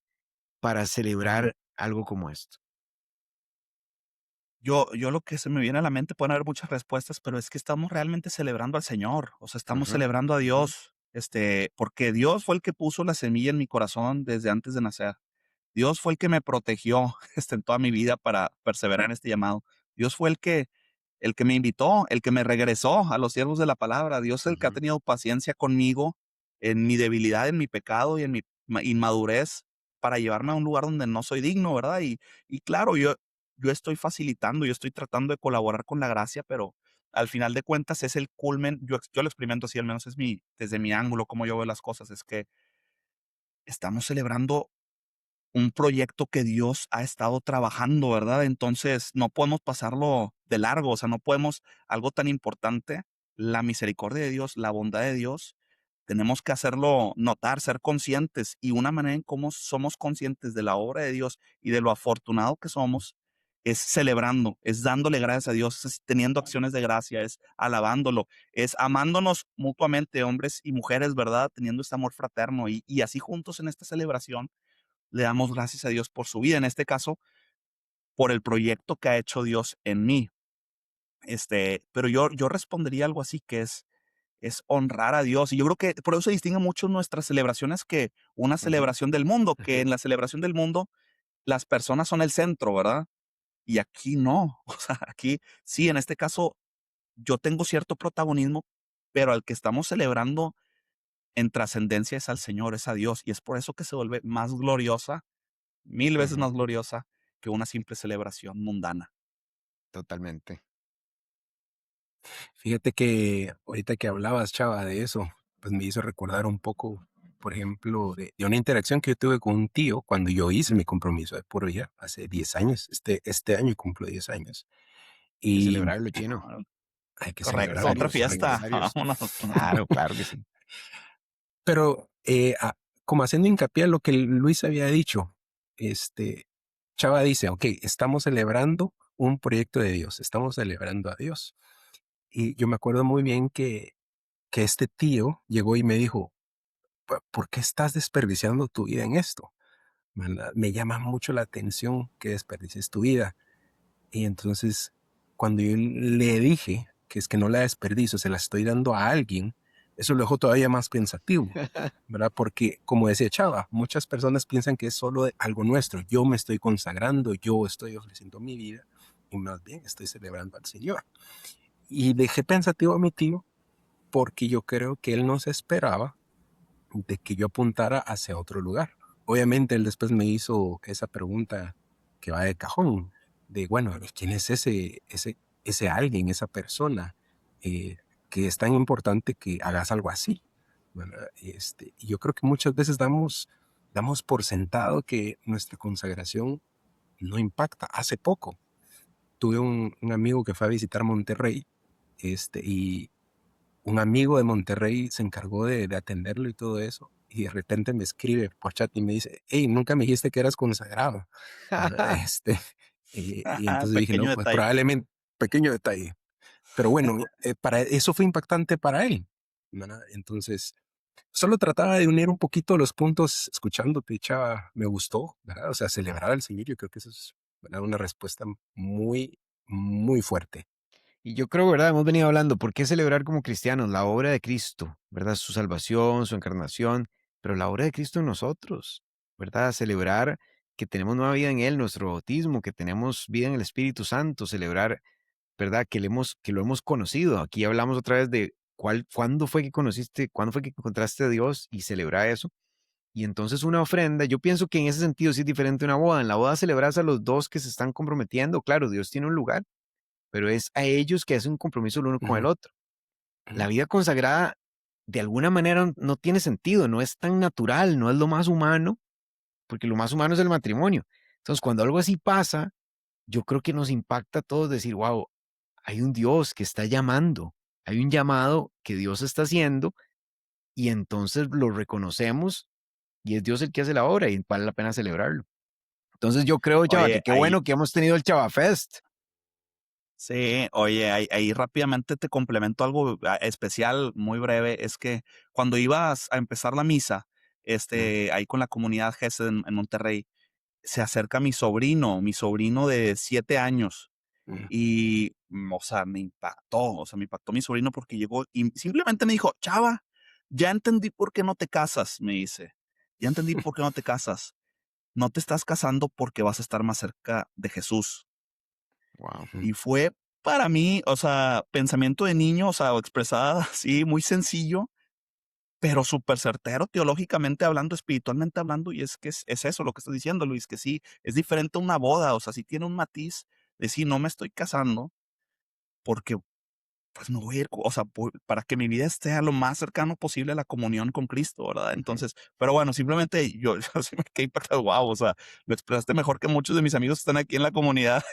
para Ujú. celebrar algo como esto? Yo lo que se me viene a la mente, pueden haber muchas respuestas, pero es que estamos realmente celebrando al Señor, o sea, estamos Ujú, celebrando a ujú, Dios, porque Dios fue el que puso la semilla en mi corazón desde antes de nacer. Dios fue el que me protegió, en toda mi vida para perseverar en este llamado. Dios fue el que me invitó, el que me regresó a los siervos de la palabra. Dios es el que ha ujú. tenido paciencia conmigo en mi debilidad, en mi pecado y en mi inmadurez para llevarme a un lugar donde no soy digno, ¿verdad? Y claro, yo estoy facilitando, yo estoy tratando de colaborar con la gracia, pero al final de cuentas es el culmen, yo lo experimento así, al menos es desde mi ángulo, como yo veo las cosas, es que estamos celebrando un proyecto que Dios ha estado trabajando, ¿verdad? Entonces, no podemos pasarlo de largo, o sea, no podemos algo tan importante, la misericordia de Dios, la bondad de Dios, tenemos que hacerlo notar, ser conscientes, y una manera en cómo somos conscientes de la obra de Dios y de lo afortunado que somos es celebrando, es dándole gracias a Dios, es teniendo acciones de gracia, es alabándolo, es amándonos mutuamente, hombres y mujeres, ¿verdad? Teniendo este amor fraterno y así juntos en esta celebración le damos gracias a Dios por su vida, en este caso, por el proyecto que ha hecho Dios en mí. Pero yo respondería algo así que es honrar a Dios. Y yo creo que por eso se distingue mucho nuestras celebraciones que una Ujú, celebración del mundo, que Ujú. en la celebración del mundo las personas son el centro, ¿verdad? Y aquí no. O sea, aquí sí, en este caso yo tengo cierto protagonismo, pero al que estamos celebrando en trascendencia es al Señor, es a Dios. Y es por eso que se vuelve más gloriosa, mil veces ujú, más gloriosa que una simple celebración mundana. totalmente. Fíjate que ahorita que hablabas, chava, de eso, pues me hizo recordar un poco, por ejemplo, de una interacción que yo tuve con un tío cuando yo hice mi compromiso de por vida hace 10 años. Este año cumplo 10 años. Hay que Y celebrarlo, chino. Ah, hay que correcto, celebrarlo, otra Aniversarios, fiesta, correcto. aniversarios. vámonos. Claro, claro que sí. Pero como haciendo hincapié en lo que Luis había dicho, Chava dice, ok, estamos celebrando un proyecto de Dios, estamos celebrando a Dios. Y yo me acuerdo muy bien que este tío llegó y me dijo, ¿por qué estás desperdiciando tu vida en esto? ¿Verdad? Me llama mucho la atención que desperdicies tu vida. Y entonces, cuando yo le dije que es que no la desperdicio, se la estoy dando a alguien, eso lo dejó todavía más pensativo, ¿verdad? Porque, como decía Chava, muchas personas piensan que es solo algo nuestro. Yo me estoy consagrando, yo estoy ofreciendo mi vida y más bien estoy celebrando al Señor. Y dejé pensativo a mi tío porque yo creo que él no se esperaba de que yo apuntara hacia otro lugar. Obviamente él después me hizo esa pregunta que va de cajón, de bueno, ¿quién es ese alguien, esa persona que es tan importante que hagas algo así? Bueno, y yo creo que muchas veces damos por sentado que nuestra consagración no impacta. Hace poco tuve un amigo que fue a visitar Monterrey, y un amigo de Monterrey se encargó de atenderlo y todo eso. Y de repente me escribe por chat y me dice, hey, nunca me dijiste que eras consagrado. ¿Verdad? Y entonces dije, Pequeño no, pues detalle. probablemente, pequeño detalle. Pero bueno, para eso fue impactante para él. ¿Verdad? Entonces, solo trataba de unir un poquito los puntos escuchándote, Chava, me gustó, ¿verdad? O sea, celebrar al Señor, yo creo que eso es, ¿verdad?, una respuesta muy, muy fuerte. Y yo creo, ¿verdad? Hemos venido hablando, ¿por qué celebrar como cristianos la obra de Cristo, ¿verdad? Su salvación, su encarnación, pero la obra de Cristo en nosotros, ¿verdad? Celebrar que tenemos nueva vida en Él, nuestro bautismo, que tenemos vida en el Espíritu Santo, celebrar, ¿verdad? Que lo hemos conocido. Aquí hablamos otra vez de cuándo fue que conociste, cuándo fue que encontraste a Dios y celebrar eso. Y entonces una ofrenda, yo pienso que en ese sentido sí es diferente a una boda. En la boda celebras a los dos que se están comprometiendo. Claro, Dios tiene un lugar, pero es a ellos que hacen un compromiso el uno con el Ujú, otro. La ujú, vida consagrada, de alguna manera, no tiene sentido, no es tan natural, no es lo más humano, porque lo más humano es el matrimonio. Entonces, cuando algo así pasa, yo creo que nos impacta a todos decir, wow, hay un Dios que está llamando, hay un llamado que Dios está haciendo y entonces lo reconocemos y es Dios el que hace la obra y vale la pena celebrarlo. Entonces yo creo, Chava, que Oye, qué bueno que hemos tenido el Chava Fest. sí, oye, ahí rápidamente te complemento algo especial, muy breve. Es que cuando ibas a empezar la misa, ujú, ahí con la comunidad GESED en Monterrey, se acerca mi sobrino de 7 años. ujú. Y, o sea, me impactó mi sobrino porque llegó y simplemente me dijo: "Chava, ya entendí por qué no te casas", me dice. "Ya entendí por qué no te casas. No te estás casando porque vas a estar más cerca de Jesús". Wow. Ujú, Y fue para mí, o sea, pensamiento de niño, o sea, o expresada así, muy sencillo, pero súper certero teológicamente hablando, espiritualmente hablando, y es que es eso lo que estás diciendo, Luis, que sí, es diferente a una boda, o sea, sí tiene un matiz de sí, no me estoy casando porque pues me voy a ir, o sea, para que mi vida esté a lo más cercano posible a la comunión con Cristo, ¿verdad? Ujú. Entonces, pero bueno, simplemente yo sí me quedé impactado, wow, o sea, lo expresaste mejor que muchos de mis amigos que están aquí en la comunidad,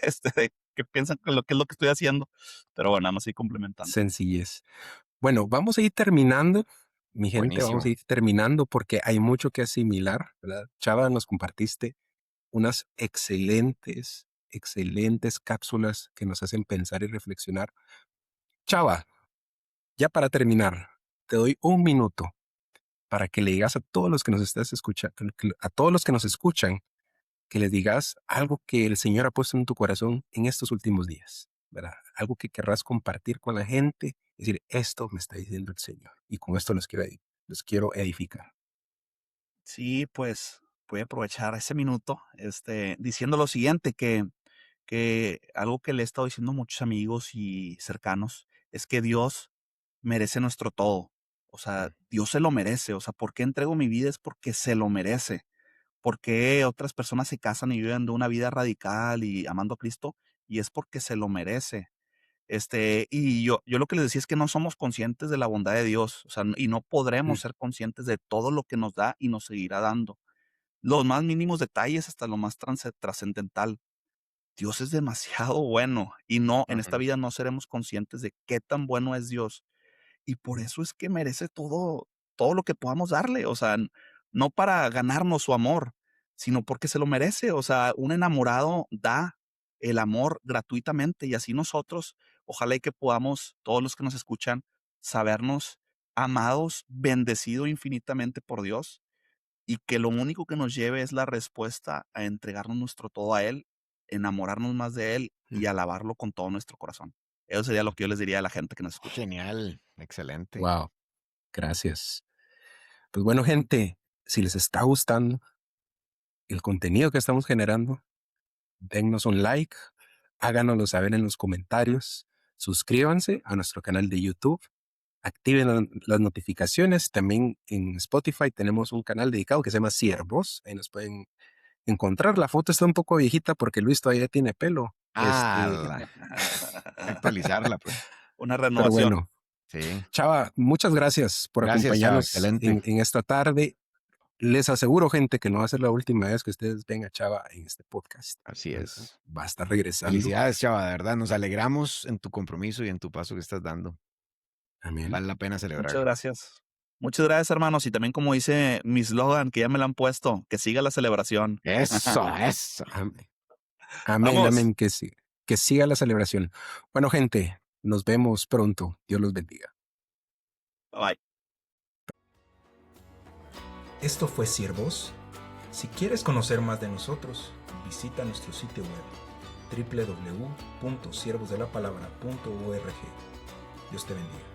que piensan que es lo que estoy haciendo. Pero bueno, nada más estoy complementando. sencillez. Bueno, vamos a ir terminando, mi gente, vamos a Buenísimo. ir terminando porque hay mucho que asimilar, ¿verdad? Chava, nos compartiste unas excelentes, excelentes cápsulas que nos hacen pensar y reflexionar. Chava, ya para terminar, te doy un minuto para que le digas a todos los que nos estás escuchando, a todos los que nos escuchan, que les digas algo que el Señor ha puesto en tu corazón en estos últimos días, ¿verdad? Algo que querrás compartir con la gente, decir, esto me está diciendo el Señor y con esto los quiero edificar. Sí, pues voy a aprovechar ese minuto, diciendo lo siguiente, que algo que le he estado diciendo a muchos amigos y cercanos es que Dios merece nuestro todo. O sea, Mm, Dios se lo merece. O sea, ¿por qué entrego mi vida? Es porque se lo merece. ¿Por qué otras personas se casan y viven de una vida radical y amando a Cristo? Y es porque se lo merece. Y yo lo que les decía es que no somos conscientes de la bondad de Dios, o sea, y no podremos Mm, ser conscientes de todo lo que nos da y nos seguirá dando. Los más mínimos detalles hasta lo más trascendental. Dios es demasiado bueno y no, en esta ujú, vida no seremos conscientes de qué tan bueno es Dios. Y por eso es que merece todo lo que podamos darle. O sea, no para ganarnos su amor, sino porque se lo merece. O sea, un enamorado da el amor gratuitamente y así nosotros, ojalá y que podamos, todos los que nos escuchan, sabernos amados, bendecidos infinitamente por Dios y que lo único que nos lleve es la respuesta a entregarnos nuestro todo a Él, enamorarnos más de Él y alabarlo con todo nuestro corazón. Eso sería lo que yo les diría a la gente que nos escucha. Genial, excelente. Wow, gracias. Pues bueno, gente, si les está gustando el contenido que estamos generando, dennos un like, háganoslo saber en los comentarios, suscríbanse a nuestro canal de YouTube, activen las notificaciones. También en Spotify tenemos un canal dedicado que se llama Siervos. Ahí nos pueden encontrar. La foto está un poco viejita porque Luis todavía tiene pelo. Actualizarla, pues. Una Pero renovación. bueno, Sí. Chava, muchas gracias por Gracias, Chava, acompañarnos excelente. en esta tarde. Les aseguro, gente, que no va a ser la última vez que ustedes ven a Chava en este podcast. Así es. Va a estar regresando. Felicidades, Chava, de verdad. Nos alegramos en tu compromiso y en tu paso que estás dando. Amén. Vale la pena celebrar. Muchas gracias. Muchas gracias, hermanos. Y también, como dice mi slogan, que ya me lo han puesto, que siga la celebración. Eso, eso. Amén. Amén, Vamos. amén. Que siga la celebración. Bueno, gente, nos vemos pronto. Dios los bendiga. Bye. Esto fue Siervos. Si quieres conocer más de nosotros, visita nuestro sitio web www.siervosdelapalabra.org. Dios te bendiga.